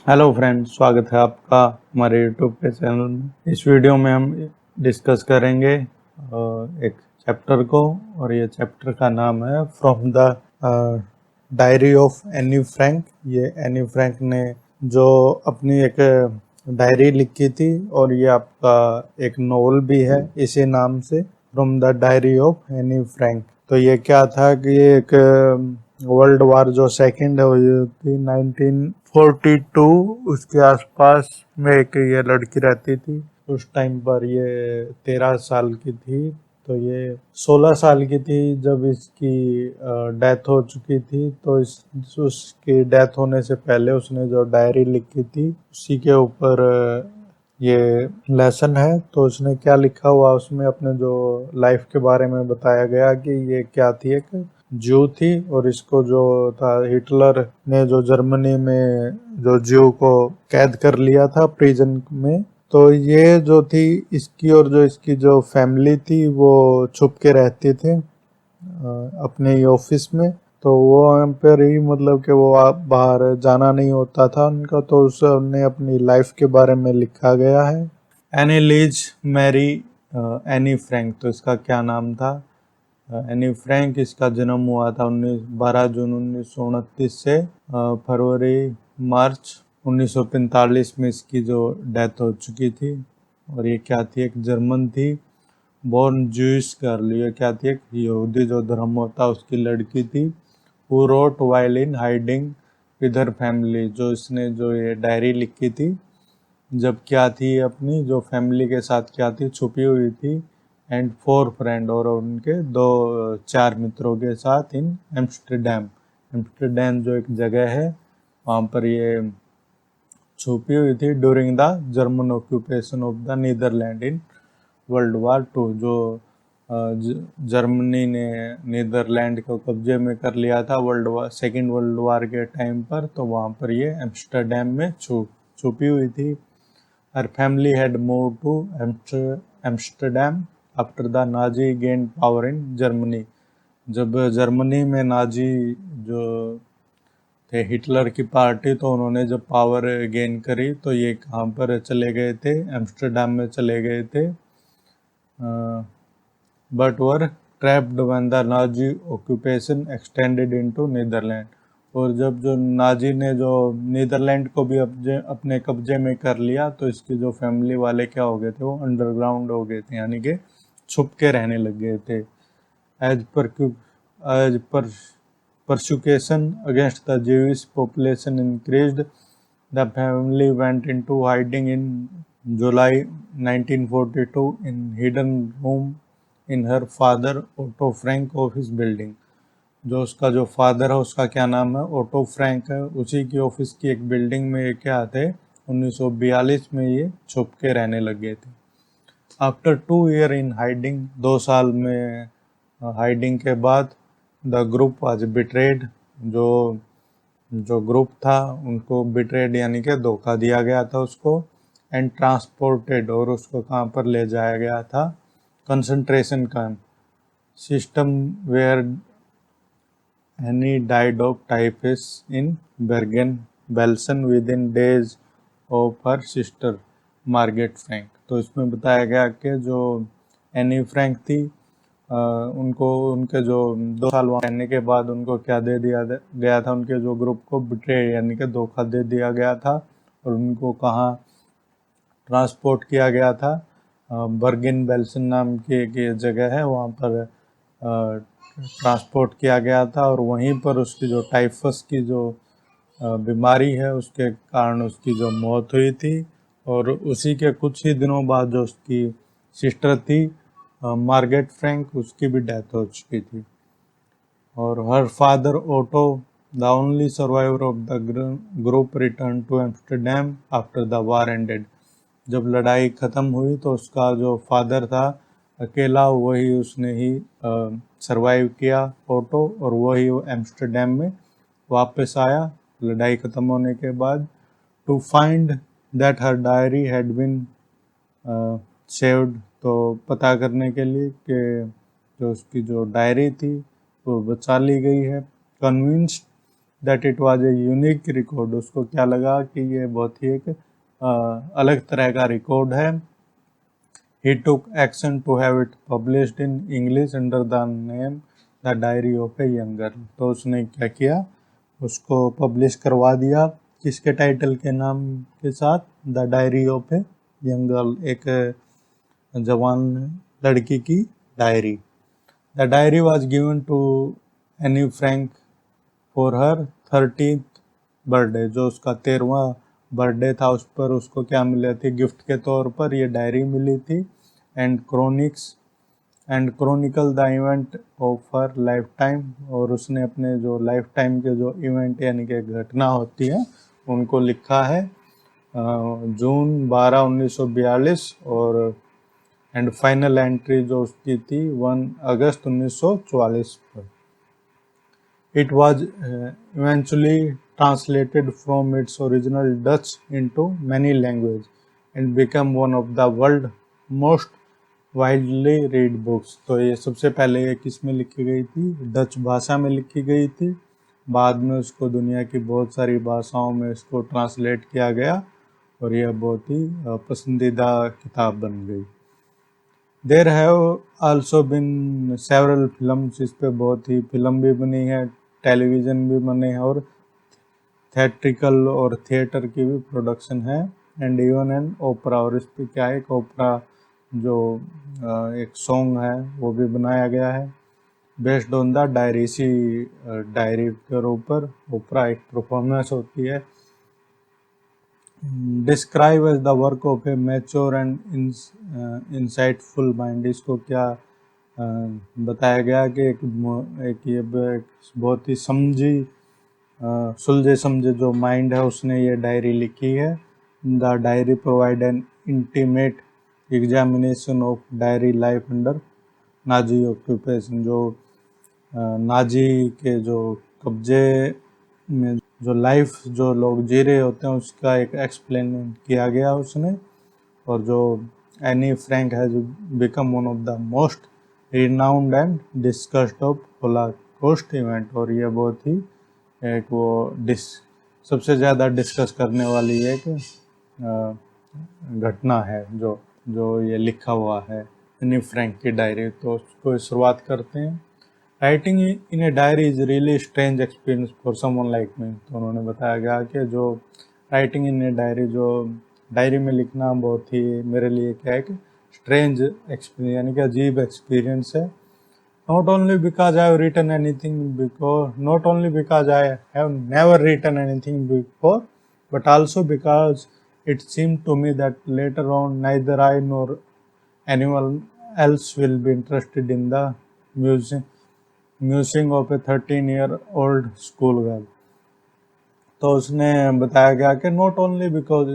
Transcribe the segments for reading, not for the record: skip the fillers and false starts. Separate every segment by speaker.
Speaker 1: Hello friends, स्वागत है आपका हमारे यूट्यूब के चैनल में। इस वीडियो में हम डिस्कस करेंगे एक चैप्टर को, और ये चैप्टर का नाम है from the diary of Anne Frank. ये एनी फ्रैंक ने जो अपनी एक डायरी लिखी थी, और ये आपका एक नॉवल भी है इसी नाम से, from the diary of any Frank. तो ये क्या था कि ये एक वर्ल्ड वार जो सेकंड है वो ये थी 1942, उसके आसपास में एक ये लड़की रहती थी। उस टाइम पर ये 13 साल की थी, तो ये 16 साल की थी जब इसकी डेथ हो चुकी थी। तो उसकी डेथ होने से पहले उसने जो डायरी लिखी थी उसी के ऊपर ये लेसन है। तो उसने क्या लिखा हुआ उसमें, अपने जो लाइफ के बारे में बताया गया कि ये क्या थी, एक ज्यू थी, और इसको जो था हिटलर ने जो जर्मनी में जो ज्यू को कैद कर लिया था प्रिजन में। तो ये जो थी इसकी और जो इसकी जो फैमिली थी वो छुप के रहते थे अपने ही ऑफिस में। तो वो वहाँ पर ही, मतलब कि वो आप बाहर जाना नहीं होता था उनका। तो उसने अपनी लाइफ के बारे में लिखा गया है। Annelies Marie Anne Frank, तो इसका क्या नाम था? Anne Frank. इसका जन्म हुआ था 12 जून 1929 से फरवरी मार्च 1945 में इसकी जो डेथ हो चुकी थी। और ये क्या थी, एक जर्मन थी, बोर्न जूइश गर्ल। ये क्या थी, एक यहूदी जो धर्म होता उसकी लड़की थी। Who wrote while in hiding with her family, जो इसने जो ये डायरी लिखी थी जब क्या थी, अपनी जो फैमिली के साथ क्या थी, छुपी हुई थी। एंड 4 फ्रेंड, और उनके 4 मित्रों के साथ इन एम्स्टरडैम। एम्स्टरडैम जो एक जगह है वहाँ पर ये छुपी हुई थी during the German occupation of the Netherland in World War two. जो जर्मनी ने नीदरलैंड को कब्जे में कर लिया था सेकेंड वर्ल्ड वार के टाइम पर, तो वहाँ पर ये एम्स्टरडैम में छुपी हुई थी। हर family had move to Amsterdam after the Nazi gain power in Germany. जब जर्मनी में नाजी जो थे, हिटलर की पार्टी, तो उन्होंने जब पावर गेन करी तो ये कहाँ पर चले गए थे, एम्स्टरडैम में चले गए थे। But were trapped when the Nazi occupation extended into Netherland. और जब जो नाजी ने जो नीदरलैंड को भी अपने कब्जे में कर लिया, तो इसकी जो फैमिली वाले क्या हो गए थे, वो अंडरग्राउंड हो गए थे, यानी कि छुप के रहने लग गए थे। As per as per persecution against the Jewish population increased, the family went into hiding in July 1942 in hidden room in her father Otto Frank office building। जो उसका जो फादर है उसका क्या नाम है, ओटो फ्रैंक है, उसी की ऑफिस की एक बिल्डिंग में ये क्या थे, 1942 में ये छुप के रहने लगे थे। आफ्टर 2 years इन हाइडिंग, 2 साल में हाइडिंग के बाद, द ग्रुप वाज बिट्रेड, जो जो ग्रुप था उनको बिट्रेड यानी कि धोखा दिया गया था उसको। एंड ट्रांसपोर्टेड, और उसको कहाँ पर ले जाया गया था, concentration camp system where Anne died of typhus in Bergen Belsen within days of her sister Margot Frank. तो इसमें बताया गया कि जो एनी फ्रैंक थी, उनको उनके जो 2 साल वहाँ रहने के बाद उनको क्या दे दिया गया था, उनके जो ग्रुप को बिट्रे यानी कि धोखा दे दिया गया था। और उनको कहाँ ट्रांसपोर्ट किया गया था, बर्गिन बेल्सन नाम की एक ये जगह है, वहाँ पर ट्रांसपोर्ट किया गया था। और वहीं पर उसकी जो टाइफस की जो बीमारी है उसके कारण उसकी जो मौत हुई थी। और उसी के कुछ ही दिनों बाद जो उसकी सिस्टर थी मार्गेट फ्रैंक, उसकी भी डेथ हो चुकी थी। और her father Otto, the only survivor of the group, return to Amsterdam after the war ended. जब लड़ाई ख़त्म हुई तो उसका जो फादर था अकेला, वही उसने ही सरवाइव किया, ओटो, और वही एम्स्टरडैम में वापस आया लड़ाई ख़त्म होने के बाद। To find that her diary had been saved, तो पता करने के लिए कि जो उसकी जो डायरी थी वो बचा ली गई है। Convinced that it was a unique record, उसको क्या लगा कि ये बहुत ही एक अलग तरह का रिकॉर्ड है। He took action to have it published in English under the name The Diary of a Young Girl। तो उसने क्या किया, उसको पब्लिश करवा दिया, किसके टाइटल के नाम के साथ, the diary of a young girl, एक जवान लड़की की डायरी। The diary was given to Anne Frank for her 30th birthday, जो उसका 13वां बर्थडे था उस पर उसको क्या मिले थे, गिफ्ट के तौर पर ये डायरी मिली थी। And Chronicle the event of her life time, और उसने अपने जो लाइफ टाइम के जो इवेंट यानी कि घटना होती है उनको लिखा है जून 12 1942, और एंड फाइनल एंट्री जो उसकी थी 1 अगस्त 1944 पर। It was eventually translated from its original Dutch into many languages and became one of the world's most widely read books। तो ये सबसे पहले ये किस में लिखी गई थी, डच भाषा में लिखी गई थी, बाद में उसको दुनिया की बहुत सारी भाषाओं में इसको ट्रांसलेट किया गया और यह बहुत ही पसंदीदा किताब बन गई। There have also been several films, इस पे बहुत ही फिल्म भी बनी है, टेलीविज़न भी बने हैं और थिएट्रिकल और थिएटर की भी प्रोडक्शन है। एंड इवन एन ओपरा, और इस पे क्या है, एक ओपरा जो एक सॉन्ग है वो भी बनाया गया है बेस्ड ऑन द डायरी। इसी डायरी के ऊपर ओपरा एक परफॉर्मेंस होती है। Describe as the work of a mature and insightful mind, इसको क्या बताया गया कि एक बहुत ही सुलझे समझे जो माइंड है उसने ये डायरी लिखी है। The diary provide an intimate examination of diary life under Nazi occupation, जो नाजी के जो कब्जे में जो लाइफ जो लोग जी रहे होते हैं उसका एक एक्सप्लेन किया गया उसने। और जो Anne Frank has become one of the most renowned and discussed of Holocaust event, और ये बहुत ही एक वो सबसे ज़्यादा डिस्कस करने वाली एक घटना है जो ये लिखा हुआ है एनी फ्रैंक की डायरी। तो उसको शुरुआत करते हैं। Writing in a diary is really strange experience for someone like me, तो उन्होंने बताया गया कि जो राइटिंग इन ए डायरी, जो डायरी में लिखना बहुत ही मेरे लिए क्या है कि स्ट्रेंज एक्सपीरियंस यानी कि अजीब एक्सपीरियंस है। not only because I have written anything before, not only because I have never written anything before, but also because it seemed to me that later on neither I nor anyone else will be interested in the musing of a 13-year-old schoolgirl। तो उसने बताया गया कि not only because,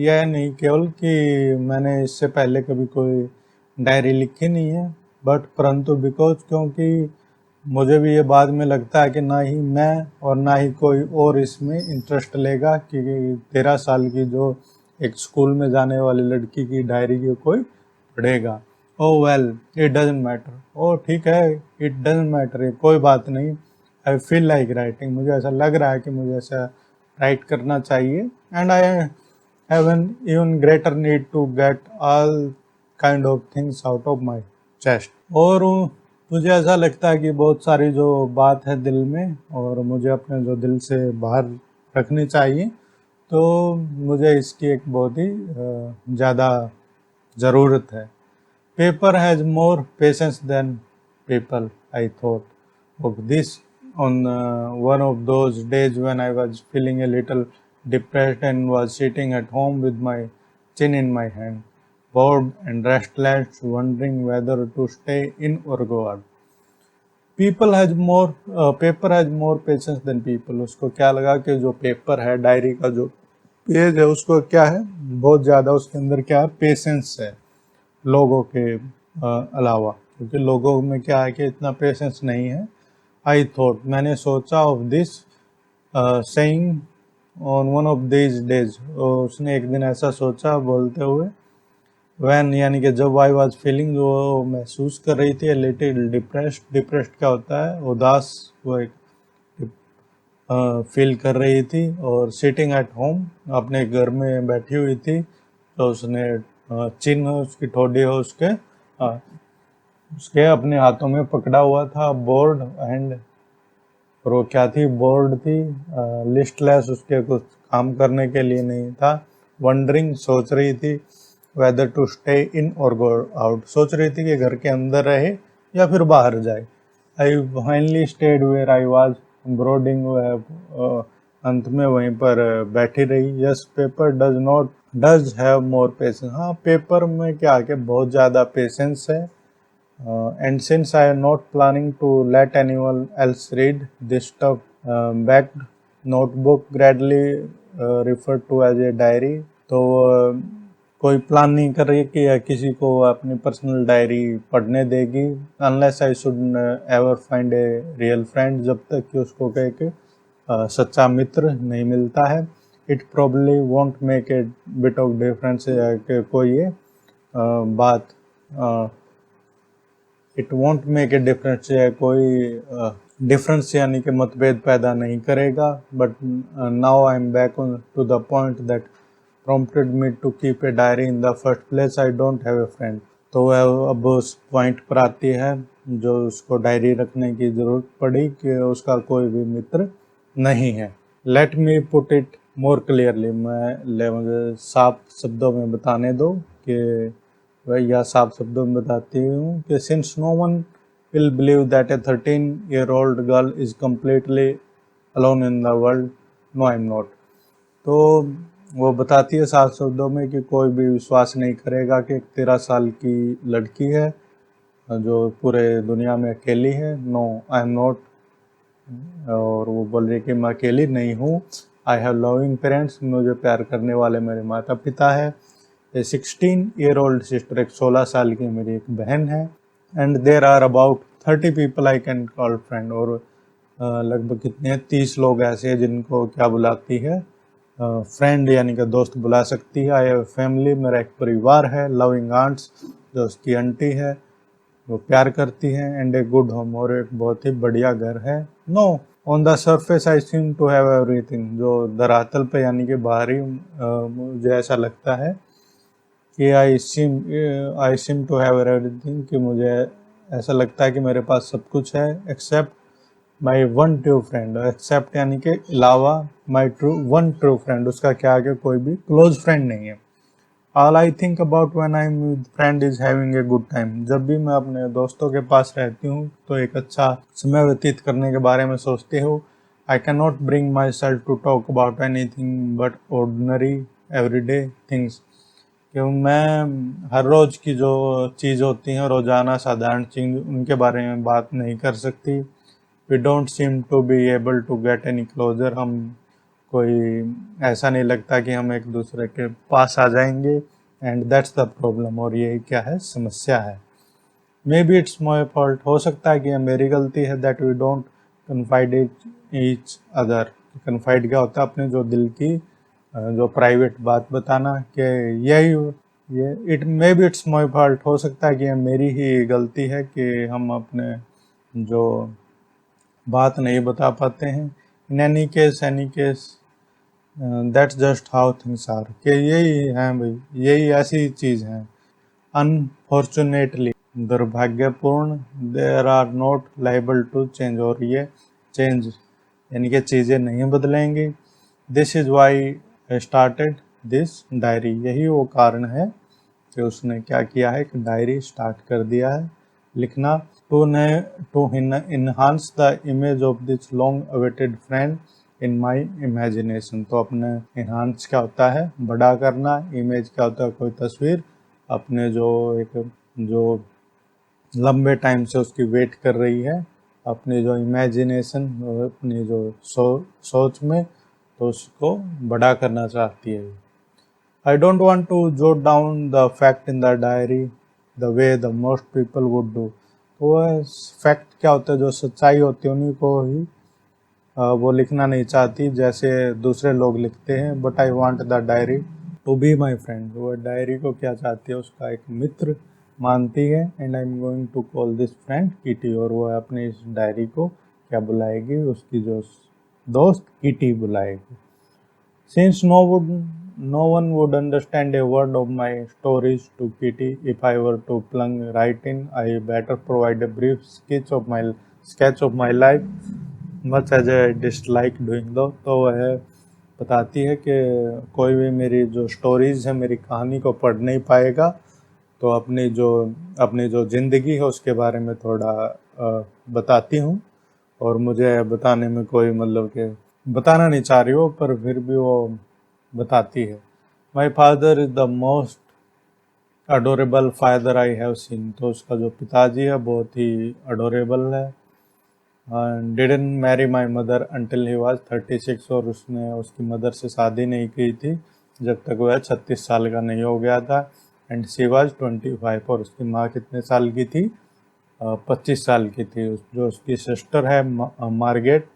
Speaker 1: यह नहीं केवल कि मैंने इससे पहले कभी कोई डायरी लिखी नहीं है, बट परंतु बिकॉज, क्योंकि मुझे भी ये बाद में लगता है कि ना ही मैं और ना ही कोई और इसमें इंटरेस्ट लेगा कि 13 साल की जो एक स्कूल में जाने वाली लड़की की डायरी की कोई पढ़ेगा। ओ वेल इट डजंट मैटर, ओ ठीक है इट डजंट मैटर, कोई बात नहीं। आई फील लाइक राइटिंग, मुझे ऐसा लग रहा है कि मुझे ऐसा राइट करना चाहिए। And I have an even greater need to get all kind of things out of my chest. और मुझे ऐसा लगता है कि बहुत सारी जो बात है दिल में और मुझे अपने जो दिल से बाहर रखनी चाहिए, तो मुझे इसकी एक बहुत ही ज़्यादा ज़रूरत है। Paper has more patience than people, I thought of this on one of those days when I was feeling a little depressed and was sitting at home with my chin in my hand, bored and restless, wondering whether to stay in or go out. Paper has more patience than people। उसको क्या लगा कि जो paper है, diary का जो page है, उसको क्या है, बहुत ज़्यादा उसके अंदर क्या है, पेशेंस है लोगों के अलावा, क्योंकि लोगों में क्या है कि इतना पेशेंस नहीं है। I thought, मैंने सोचा of this saying on one of these days, उसने एक दिन ऐसा सोचा बोलते हुए, when यानी कि जब I was feeling, जो महसूस कर रही थी little depressed क्या होता है, उदास, वो एक फील कर रही थी और सिटिंग एट होम अपने घर में बैठी हुई थी। तो उसने चिन्ह उसकी ठोडी हो उसके अपने हाथों में पकड़ा हुआ था बोर्ड एंड। और वो क्या थी, बोर्ड थी, लिस्टलेस, उसके कुछ काम करने के लिए नहीं था। वंडरिंग, सोच रही थी, वेदर टू स्टे इन और गो आउट, सोच रही थी कि घर के अंदर रहे या फिर बाहर जाए। I finally stayed where I was brooding, अंत में वहीं पर बैठी रही। Yes paper does have more patience, हाँ पेपर में क्या है, बहुत ज़्यादा पेशेंस है। And since I am not planning to let anyone else read this stuff, backed notebook gradually referred to as a diary, तो कोई प्लान नहीं कर रही कि या किसी को अपनी पर्सनल डायरी पढ़ने देगी, unless I should ever find a real friend, जब तक कि उसको कहे कि सच्चा मित्र नहीं मिलता है। It probably won't make a bit of difference, कि कोई ये बात it won't make a difference, कोई डिफरेंस यानी कि मतभेद पैदा नहीं करेगा। But now I am back on to the point that prompted me to keep a diary in the first place, I don't have a friend। तो वह अब उस पॉइंट पर आती है जो उसको डायरी रखने की जरूरत पड़ी कि उसका कोई भी मित्र नहीं है। Let me put it more clearly, मुझे साफ शब्दों में बताने दो कि वह यह साफ शब्दों में बताती हूँ कि since no one will believe that a 13-year-old girl is completely alone in the world, no I am not. तो वो बताती है साफ शब्दों में कि कोई भी विश्वास नहीं करेगा कि एक 13 साल की लड़की है जो पूरे दुनिया में अकेली है। नो आई एम नॉट, और वो बोल रही कि मैं अकेली नहीं हूँ। आई हैव लविंग पेरेंट्स, मुझे प्यार करने वाले मेरे माता पिता है। ए 16-year-old सिस्टर, एक 16 साल की मेरी एक बहन है। And there are about 30 people I can call friend, और लगभग कितने 30 लोग ऐसे हैं जिनको क्या बुलाती है, फ्रेंड यानी कि दोस्त बुला सकती है। आई हैव फैमिली, मेरा एक परिवार है। लविंग आंट्स, जो उसकी आंटी है, वो प्यार करती है। एंड ए गुड होम, और एक बहुत ही बढ़िया घर है। No on the surface I seem to have everything, जो धरातल पे यानी कि बाहरी मुझे ऐसा लगता है कि आई सीम टू हैव एवरीथिंग, कि मुझे ऐसा लगता है कि मेरे पास सब कुछ है, except my one true friend. Except यानी कि अलावा, माई वन ट्रू फ्रेंड, उसका क्या है कि कोई भी क्लोज फ्रेंड नहीं है। All I think about when I am with friend is having a good time, जब भी मैं अपने दोस्तों के पास रहती हूँ तो एक अच्छा समय व्यतीत करने के बारे में सोचती हूँ। I can not bring myself to talk about anything but ordinary everyday things, क्यों मैं हर रोज़ की जो चीज़ होती हैं, रोज़ाना साधारण चीज़, उनके बारे में बात नहीं कर सकती। We don't seem to be able to get any closer, हम कोई ऐसा नहीं लगता कि हम एक दूसरे के पास आ जाएंगे। एंड दैट्स द प्रॉब्लम, और यही क्या है, समस्या है। Maybe it's my fault, हो सकता है कि यह मेरी गलती है। That we don't confide each other, confide क्या होता है, अपने जो दिल की जो प्राइवेट बात बताना, कि यही ये it may be it's my fault, हो सकता है कि यह मेरी ही गलती है कि हम अपने जो बात नहीं बता पाते हैं। In any case that's just how things are, कि यही है भाई, यही ऐसी चीज़ है। अनफॉर्चुनेटली, दुर्भाग्यपूर्ण, there are not liable to change, और ये चेंज यानी कि चीज़ें नहीं बदलेंगी। This is why I started this diary, यही वो कारण है कि उसने क्या किया है कि डायरी स्टार्ट कर दिया है लिखना। To enhance the image of this long awaited friend in my imagination, तो अपने इन्हांस क्या होता है, बड़ा करना, इमेज क्या होता है, कोई तस्वीर, अपने जो एक जो लंबे टाइम से उसकी वेट कर रही है, अपनी जो इमेजिनेशन, अपनी जो सोच में, तो उसको बड़ा करना चाहती है। I don't want to jot down the fact in the diary the way the most people would do। तो वह फैक्ट क्या होता है, जो सच्चाई होती है, उन्हीं को ही वो लिखना नहीं चाहती जैसे दूसरे लोग लिखते हैं। But I want the diary to be my friend, वो डायरी को क्या चाहती है, उसका एक मित्र मानती है। And I am going to call this friend Kitty, और वो अपनी इस डायरी को क्या बुलाएगी, उसकी जो दोस्त कीटी बुलाएगी। Since no one would understand a word of my stories to Kitty if I were to plunge right in, I better provide a brief sketch of my life, much as I dislike doing though। तो वह बताती है कि कोई भी मेरी जो stories है, मेरी कहानी को पढ़ नहीं पाएगा, तो अपनी जो ज़िंदगी है उसके बारे में थोड़ा बताती हूँ। और मुझे बताने में कोई मतलब कि बताना नहीं चाह रही हो, पर फिर भी वो बताती है। My father is the most adorable father I have seen. तो उसका जो पिताजी है बहुत ही अडोरेबल है। Didn't marry my mother until he was 36। और उसने उसकी मदर से शादी नहीं की थी जब तक वह 36 साल का नहीं हो गया था। And she was 25। और उसकी माँ कितने साल की थी? 25 साल की थी। जो उसकी सिस्टर है Margot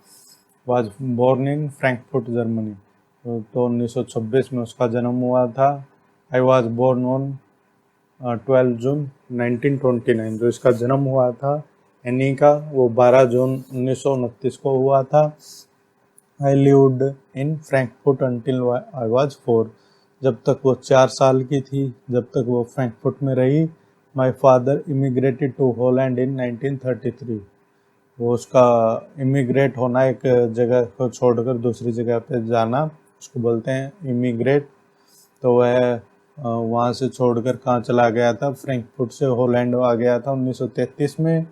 Speaker 1: was born in Frankfurt Germany. तो 1926 में उसका जन्म हुआ था। I was born on 12 June 1929। जो इसका जन्म हुआ था एनी का, वो 12 जून 1929 को हुआ था। I lived in Frankfurt until I was 4। जब तक वो 4 साल की थी, जब तक वो फ्रैंकफर्ट में रही। My father immigrated to Holland in 1933। वो उसका इमिग्रेट होना, एक जगह को छोड़कर दूसरी जगह पे जाना, उसको बोलते हैं इमिग्रेट। तो वह वहाँ से छोड़कर कहाँ चला गया था? फ्रैंकफर्ट से हॉलैंड आ गया था 1933 में।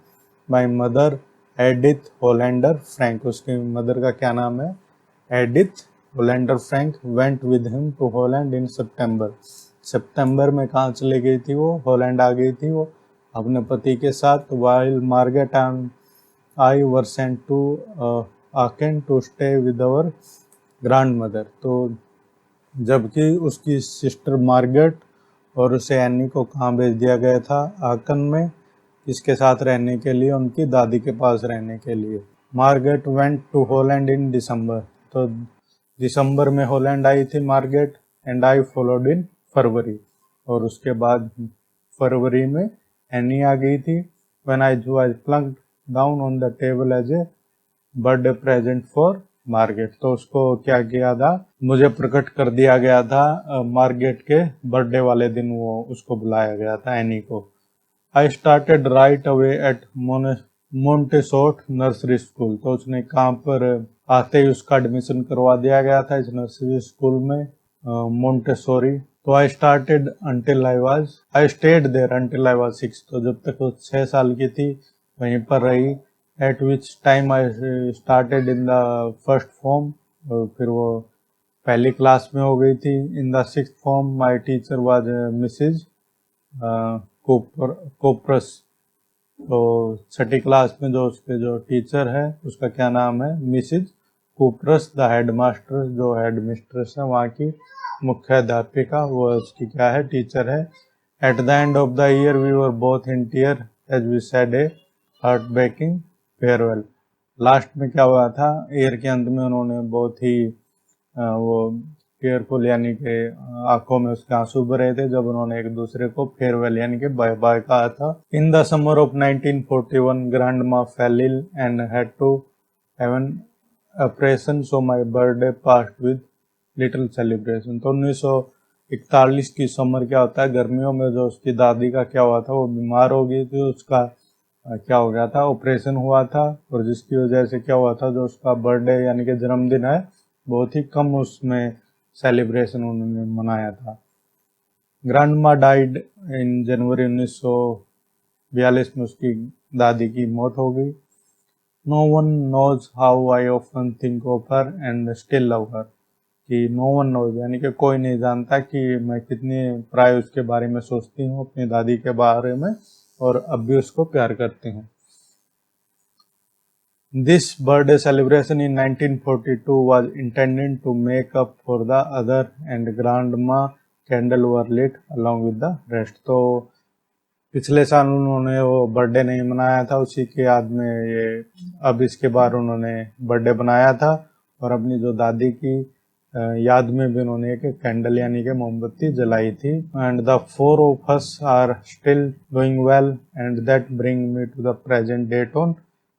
Speaker 1: My mother Edith Hollander Frank, उसकी मदर का क्या नाम है? Edith Hollander Frank went with him to Holland in September. सितंबर में कहाँ चले गई थी वो? हॉलैंड आ गई थी वो अपने पति के साथ। While Margot and I were sent to Aachen to stay with our grandmother. तो जबकि उसकी सिस्टर मार्गेट और उसे एनी को कहाँ भेज दिया गया था? आकन में। इसके साथ रहने के लिए, उनकी दादी के पास रहने के लिए। Margot went to Holland in December. तो दिसंबर में हॉलैंड आई थी Margot. And I followed in February. और उसके बाद फरवरी में एनी आ गई थी। When I was plunked down on the table as a birthday present for Margot. तो उसको क्या किया था? मुझे प्रकट कर दिया गया था मार्गेट के बर्थडे वाले दिन, वो उसको बुलाया गया था एनी को। I started right away at Montessori nursery school. तो उसने कहाँ पर आते ही उसका एडमिशन करवा दिया गया था इस नर्सरी स्कूल में, मोन्टेसोरी। तो I started until I stayed there until I was 6। तो जब तक वो 6 साल की थी वहीं पर रही। At which time I started in the first form. और फिर वो पहली क्लास में हो गई थी। In the 6th form my teacher was Mrs Kuperus. तो 6ठी क्लास में जो उसके जो टीचर है उसका क्या नाम है? मिसिज कोप्रस। द हेड मास्टर, जो हेड मिस्ट्रेस है वहाँ की मुख्य अध्यापिका, वो उसकी क्या है? टीचर है। At the end of the year we were both in tear as we said a heartbreaking farewell. Last में क्या हुआ था? ईयर के अंत में उन्होंने बहुत ही वो केयरफुल यानी कि आंखों में उसके आंसू भरे थे जब उन्होंने एक दूसरे को फेयरवेल यानी कि बाय बाय कहा था। In the summer of 1941 grandma fell ill and had to have an operation, so my birthday passed with little celebration. तो 1941 की समर क्या होता है? गर्मियों में जो उसकी दादी का क्या हुआ था? वो बीमार हो गई थी। उसका क्या हो गया था? ऑपरेशन हुआ था। और जिसकी वजह से क्या हुआ था? जो उसका बर्थडे यानी कि जन्मदिन है, बहुत ही कम उसमें सेलिब्रेशन उन्होंने मनाया था। ग्रैंडमा डाइड इन जनवरी 1942 में उसकी दादी की मौत हो गई। No one knows how I often think of her and still love her. कि नो वन नोज यानी कि कोई नहीं जानता कि मैं कितनी प्राय उसके बारे में सोचती हूँ, अपनी दादी के बारे में, और अब भी उसको प्यार करती हूँ। This birthday celebration in 1942 was intended to make up for the other, and grandma candle were lit along with the rest। तो पिछले साल उन्होंने वो बर्थडे नहीं मनाया था, उसी के याद में ये अब इसके बाद उन्होंने बर्थडे बनाया था। और अपनी जो दादी की याद में भी उन्होंने एक कैंडल यानी कि मोमबत्ती जलाई थी। And the 4 of us are still doing well and that bring me to the present date on.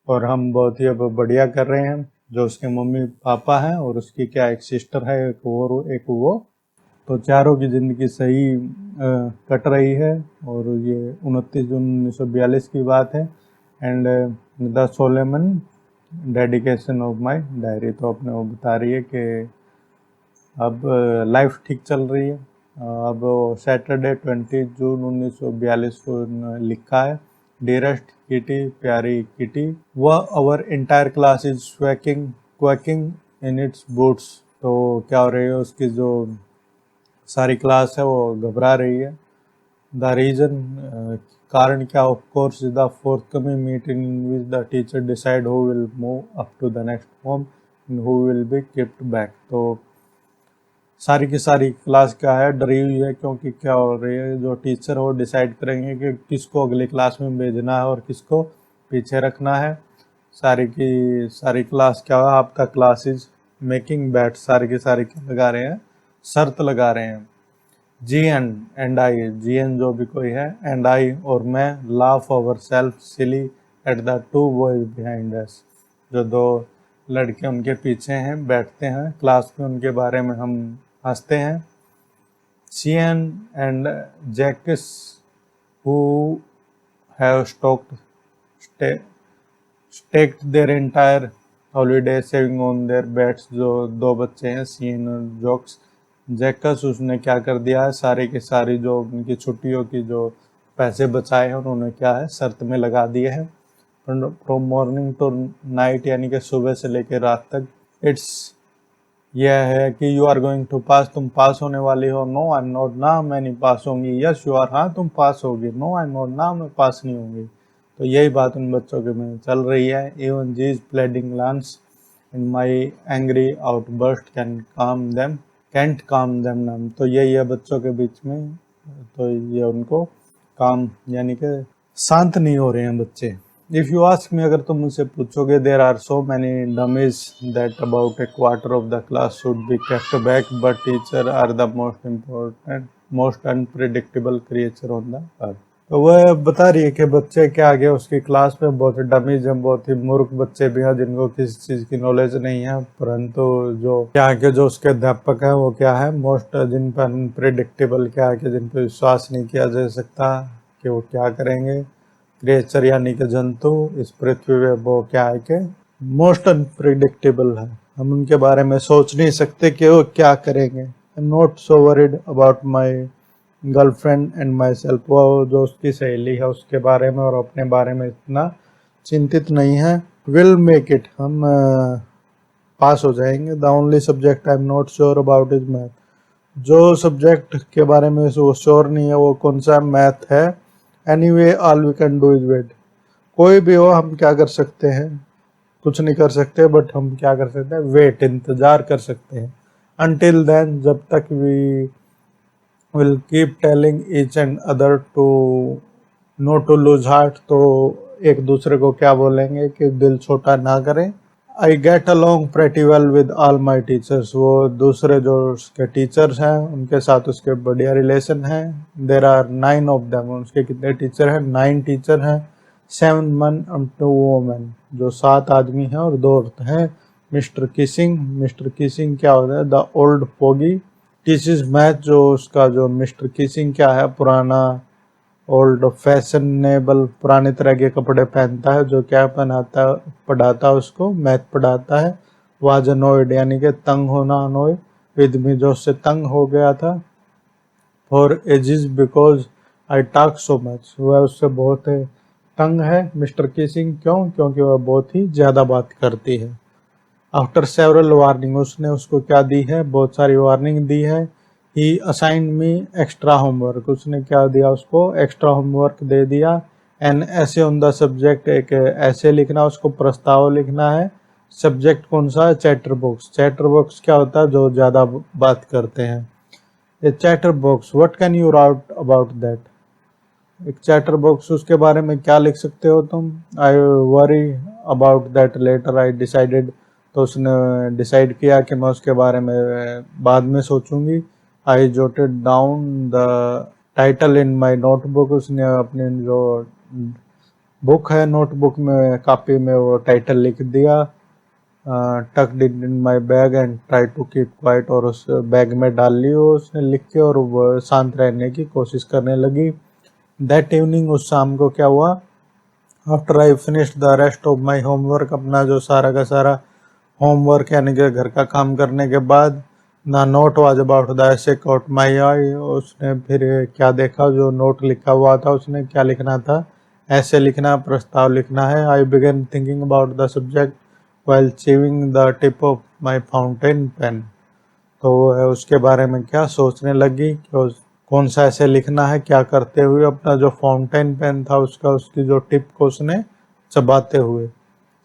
Speaker 1: और हम बहुत ही अब बढ़िया कर रहे हैं। जो उसके मम्मी पापा हैं और उसकी क्या एक सिस्टर है, एक वो। तो चारों की ज़िंदगी सही कट रही है। और ये 29 जून 1942 की बात है। And the solemn dedication of my diary. तो अपने वो बता रही है कि अब लाइफ ठीक चल रही है। अब सैटरडे 20 जून 1942 को लिखा है, डियरेस्ट किटी, प्यारी किटी, वह our entire class is quaking in its boots. तो क्या हो रही है, उसकी जो सारी क्लास है वो घबरा रही है। द रीजन, कारण क्या, of course the forthcoming meeting in which the teacher decide who will move up to the next home and who will be kept back. तो सारी की सारी क्लास क्या है, डरी हुई है, क्योंकि क्या हो रही है, जो टीचर वो डिसाइड करेंगे कि किसको अगली क्लास में भेजना है और किसको पीछे रखना है। सारी की सारी क्लास क्या है, आपका क्लास इज मेकिंग बैट, सारी की सारी क्या लगा रहे हैं, शर्त लगा रहे हैं। जी एंड आई, जी एन जो भी कोई है, एंड आई और मैं, laugh our self silly at the two boys behind us. जो दो लड़के उनके पीछे हैं, बैठते हैं क्लास में, उनके बारे में हम हंसते हैं। Cian and Jacques, who have staked their entire holiday saving on their bets, जो दो बच्चे हैं सियन और जॉक्स। जैकस उसने क्या कर दिया है, सारी की सारी जो उनकी छुट्टियों की जो पैसे बचाए हैं उन्होंने क्या है, शर्त में लगा दिए हैं। फ्रॉम मॉर्निंग टू नाइट, यानी कि सुबह से लेकर रात तक। इट्स यह है कि यू आर गोइंग टू पास, तुम पास होने वाली हो। नो आई एम नॉट, ना मैं नहीं पास होंगी। यस यू आर, हाँ तुम पास होगी। नो आई एम नॉट, ना मैं पास नहीं होंगी। तो यही बात उन बच्चों के में चल रही है। Even G is pleading lance in my angry outburst can't calm them नाम। तो यही है बच्चों के बीच में। तो ये उनको काम, यानी कि शांत नहीं हो रहे हैं बच्चे। इफ़ यू आस्क मी, अगर तुम मुझसे पूछोगे, there are so many dummies that about a quarter of the class should be kept back, but teacher are the most unpredictable creature on the earth. तो वह बता रही है कि बच्चे के आगे उसकी क्लास में बहुत डमीज हैं, बहुत ही मूर्ख बच्चे भी हैं जिनको किसी चीज़ की नॉलेज नहीं है, परंतु जो क्या के जो उसके अध्यापक हैं वो क्या है, मोस्ट, जिन पर अनप्रिडिक्टेबल, क्या है कि जिन पर विश्वास नहीं किया जा सकता कि वो क्या करेंगे। क्रिएचर यानी कि जंतु इस पृथ्वी पे वो क्या है कि मोस्ट अनप्रिडिक्टेबल है, हम उनके बारे में सोच नहीं सकते कि वो क्या करेंगे। आई am not so worried about my girlfriend and my self, वो जो उसकी सहेली है उसके बारे में और अपने बारे में इतना चिंतित नहीं है। विल मेक इट, हम पास हो जाएंगे। The only subject I am not sure about is math, जो सब्जेक्ट के बारे में वो श्योर नहीं है वो कौन सा, मैथ है। Anyway all we can do is wait, कोई भी हो हम क्या कर सकते हैं, कुछ नहीं कर सकते, बट हम क्या कर सकते हैं, वेट, इंतजार कर सकते हैं। अनटिल देन, जब तक we will keep telling each and other to no to lose heart, तो एक दूसरे को क्या बोलेंगे कि दिल छोटा ना करें। I get along pretty well with all my teachers, वो दूसरे जो उसके टीचर्स हैं उनके साथ उसके बढ़िया रिलेशन है। देर आर 9 ऑफ देम, उसके कितने टीचर हैं, 9 टीचर हैं। 7 men and 2 women, जो 7 आदमी हैं और 2 औरत हैं। मिस्टर किसिंग क्या होता है, द ओल्ड पोगी टीचर्स मैथ, जो उसका जो मिस्टर किसिंग क्या है, पुराना ओल्ड फैशनेबल, पुराने तरह के कपड़े पहनता है, जो क्या पढ़ाता उसको मैथ पढ़ाता है। वाज अनोयड, यानी कि तंग होना, अनोय विद मी, जो उससे तंग हो गया था। For edges because I talk so much, वह उससे बहुत तंग है मिस्टर किसिंग, क्यों, क्योंकि वह बहुत ही ज़्यादा बात करती है। आफ्टर सेवरल वार्निंग, उसने उसको क्या दी है, बहुत सारी वार्निंग दी है। ही असाइन मी एक्स्ट्रा होमवर्क, उसने क्या दिया उसको, एक्स्ट्रा होमवर्क दे दिया। एन ऐसे ऑन द सब्जेक्ट, एक ऐसे लिखना, उसको प्रस्ताव लिखना है। सब्जेक्ट कौन सा है, चैटर बॉक्स। चैटर बॉक्स क्या होता है, जो ज़्यादा बात करते हैं। A chatterbox, what can you write about that, एक चैटर बॉक्स उसके बारे में क्या लिख सकते हो तुम। I worry about that later I decided, तो उसने डिसाइड किया कि मैं उसके बारे में बाद में सोचूंगी। I jotted down the title in my notebook, उसने अपने जो बुक है नोटबुक में, कापी में वो टाइटल लिख दिया। Tucked it in my bag and try to keep quiet, और उस बैग में डाल ली वो उसने लिख के, और वो शांत रहने की कोशिश करने लगी। दैट इवनिंग, उस शाम को क्या हुआ, after I finished the rest of my homework, अपना जो सारा का सारा होमवर्क यानी कि घर का काम करने के बाद, the note was about the ऐसे कॉट माई आई, उसने फिर क्या देखा, जो नोट लिखा हुआ था उसने क्या लिखना था, ऐसे लिखना, प्रस्ताव लिखना है। I began thinking about the subject while chewing the tip of my fountain pen, तो वो है उसके बारे में क्या सोचने लगी कि कौन सा ऐसे लिखना है, क्या करते हुए अपना जो फाउंटेन पेन था उसका, उसकी जो टिप को उसने चबाते हुए।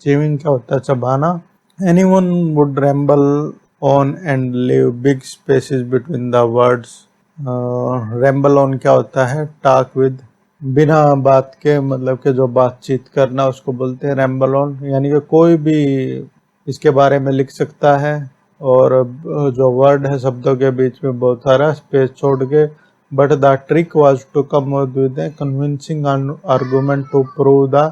Speaker 1: चीविंग क्या होता है, चबाना। Anyone would ramble on and leave big spaces between the words. Ramble on क्या होता है, टॉक विद, बिना बात के, मतलब कि जो बातचीत करना उसको बोलते हैं रैम्बल ऑन, यानी कि कोई भी इसके बारे में लिख सकता है, और जो वर्ड है शब्दों के बीच में बहुत सारा स्पेस छोड़ के। But the trick was to come with a convincing argument to prove the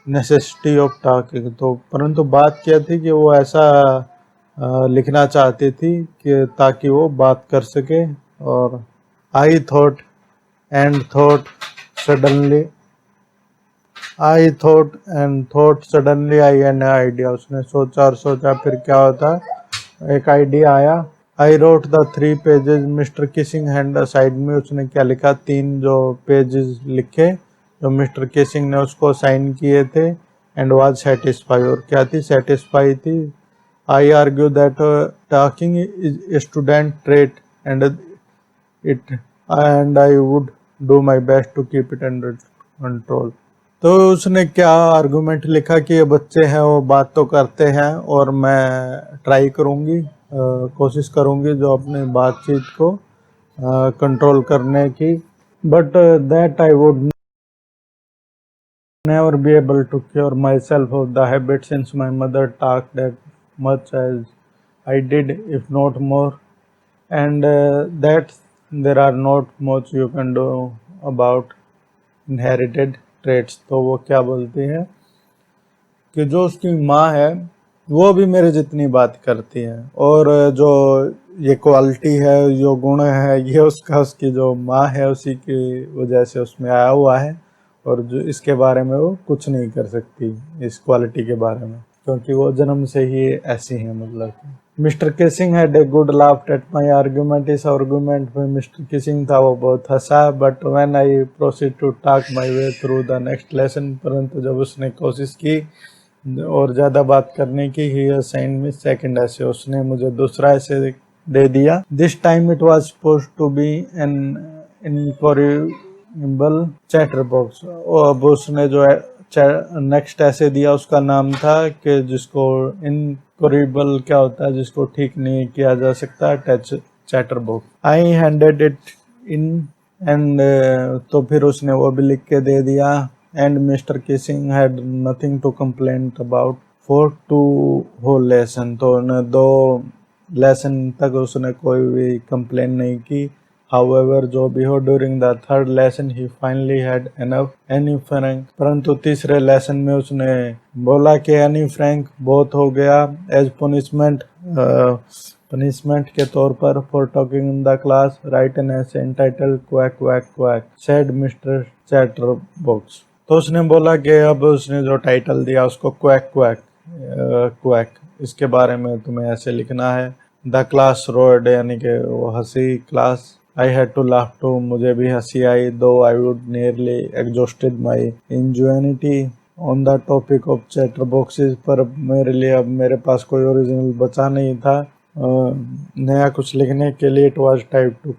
Speaker 1: necessity of talking, तो परंतु बात क्या थी कि वो ऐसा लिखना चाहती थी कि ताकि वो बात कर सके। और I thought and thought suddenly, I thought and thought suddenly I an idea, उसने सोचा और सोचा, फिर क्या होता, एक आइडिया आया। I wrote the 3 pages mister Keesing hand side में, उसने क्या लिखा, 3 जो पेजेस लिखे जो मिस्टर किसिंग ने उसको साइन किए थे। एंड वाज सेटिस्फाई, और क्या थी, सेटिस्फाई थी। I argue that talking is student trait and it and I would do my best to keep it under control, तो उसने क्या आर्गुमेंट लिखा कि ये बच्चे हैं वो बात तो करते हैं, और मैं ट्राई करूंगी, कोशिश करूंगी जो अपनी बातचीत को कंट्रोल करने की। But that I would never be able to cure myself of the habit since my mother talked that much as I did, if not more, and that there are not much you can do about inherited traits। तो वो क्या बोलती है कि जो उसकी माँ है वो भी मेरे जितनी बात करती है, और जो ये क्वालिटी है, जो गुण है, ये उसका, उसकी जो माँ है उसी की वजह से उसमें आया हुआ है, और जो इसके बारे में वो कुछ नहीं कर सकती इस क्वालिटी के बारे में, क्योंकि वो जन्म से ही ऐसी है। मतलब Mr kissing had a good laugh at my argument, इस आर्गूमेंट में मिस्टर किसिंग था वो बहुत हंसा। But when I proceed to talk my way through the next lesson, परंतु जब उसने कोशिश की और ज़्यादा बात करने की, ही असाइंड मी सेकंड ऐसे, उसने मुझे दूसरा ऐसे दे दिया। This time it was supposed to be an incorrigible chatterbox, और अब उसने जो है नेक्स्ट ऐसे दिया उसका नाम था कि जिसको इनकॉरिबल क्या होता है, जिसको ठीक नहीं किया जा सकता, touch chatterbox. I handed it in and, तो फिर उसने वो भी लिख के दे दिया। And mister kissing had nothing to complain about for 2 whole lesson, तो उन्हें 2 लेसन तक उसने कोई भी कंप्लेन नहीं की। However, जो भी हो, during the 3rd lesson he finally had enough Anne Frank, परंतु तीसरे लेसन में उसने बोला कि एनी फ्रैंक बहुत हो गया। एज पनिशमेंट के तौर पर, for talking in the class write an essay entitled quack quack quack said Mr Chatterbox, तो उसने बोला कि अब उसने जो टाइटल दिया उसको क्वैक क्वैक क्वैक, इसके बारे में तुम्हें ऐसे लिखना है। द क्लास रोड, यानी कि वो हंसी class. I had to laugh too, मुझे भी हंसी आई। Though I would nearly exhausted my ingenuity on the topic of chatterboxes, पर मेरे लिए अब मेरे पास कोई ओरिजिनल बचा नहीं था नया कुछ लिखने के लिए। It was time to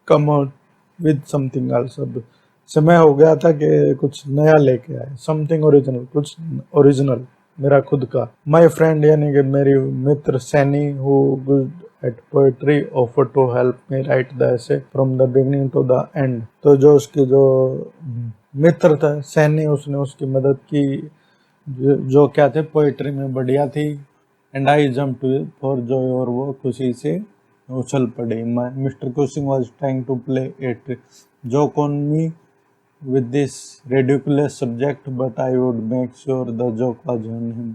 Speaker 1: come out with something else, अब समय हो गया था कि कुछ नया लेके आए, समथिंग ओरिजिनल, कुछ ओरिजिनल मेरा खुद का। माई फ्रेंड, यानी कि मेरी मित्र Sanne, who good at poetry, offer to help me write the essay from the beginning to the end, तो जो उसकी जो मित्र था सैनी, उसने उसकी मदद की, जो क्या थे, पोएट्री में बढ़िया थी। And I jump to for joy, और वो खुशी से उछल पड़ी। Mister Cushing was trying to play it joke on me with this ridiculous subject, but I would make sure the joke was on him.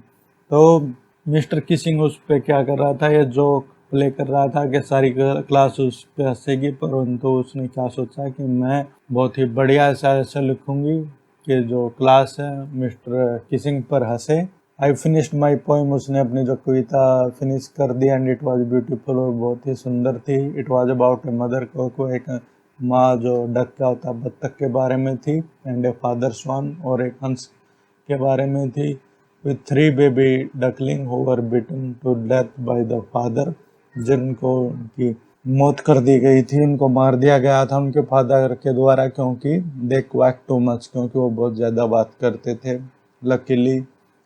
Speaker 1: तो मिस्टर किसिंग उस पे क्या कर रहा था, ये जोक प्ले कर रहा था कि सारी क्लास उस पे हंसेगी, परंतु उसने क्या सोचा कि मैं बहुत ही बढ़िया ऐसा लिखूंगी कि जो क्लास है मिस्टर किसिंग पर हंसे। आई फिनिश्ड माई पोइम, उसने अपनी जो कविता फिनिश कर दी, एंड इट वॉज ब्यूटीफुल, और बहुत ही सुंदर थी। It was about a mother, को एक माँ जो डक का होता बत्तख के बारे में थी, एंड ए फादर स्वान, और एक हंस के बारे में थी, with 3 baby duckling who were bitten to death by the father, जिनको उनकी मौत कर दी गई थी, उनको मार दिया गया था उनके फादर के द्वारा, क्योंकि दे क्वैक टू मच, क्योंकि वो बहुत ज़्यादा बात करते थे। Luckily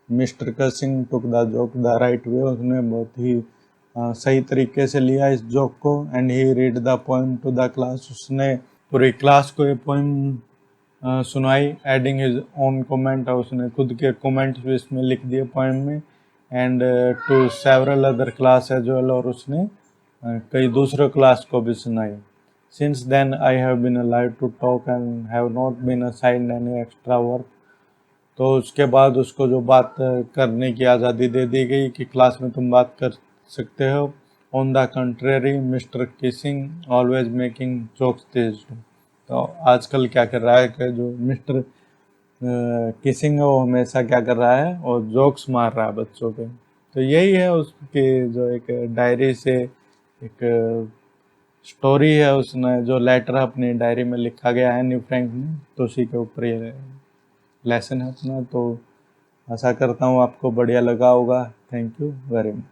Speaker 1: mister causing took the joke the right way, उसने बहुत ही सही तरीके से लिया इस जोक को, and he read the poem to the class, उसने पूरी क्लास को ये पोएम सुनाई, एडिंग हिज ओन कमेंट, उसने खुद के कमेंट्स भी इसमें लिख दिए पोएम में, and to several other class as well, और उसने कई दूसरे क्लास को भी सुनाई। Since then I have been allowed to talk and have not been assigned any extra work, तो उसके बाद उसको जो बात करने की आज़ादी दे दी गई कि क्लास में तुम बात कर सकते हो। On the contrary mister Keesing always making jokes this. तो आजकल क्या कर रहा है कि जो मिस्टर किसिंग है वो हमेशा क्या कर रहा है, और जोक्स मार रहा है बच्चों पे। तो यही है उसकी जो एक डायरी से एक स्टोरी है, उसने जो लेटर अपनी डायरी में लिखा गया है न्यू फ्रैंक में, तो उसी के ऊपर ये लेसन है अपना। तो आशा करता हूँ आपको बढ़िया लगा होगा। Thank you very much.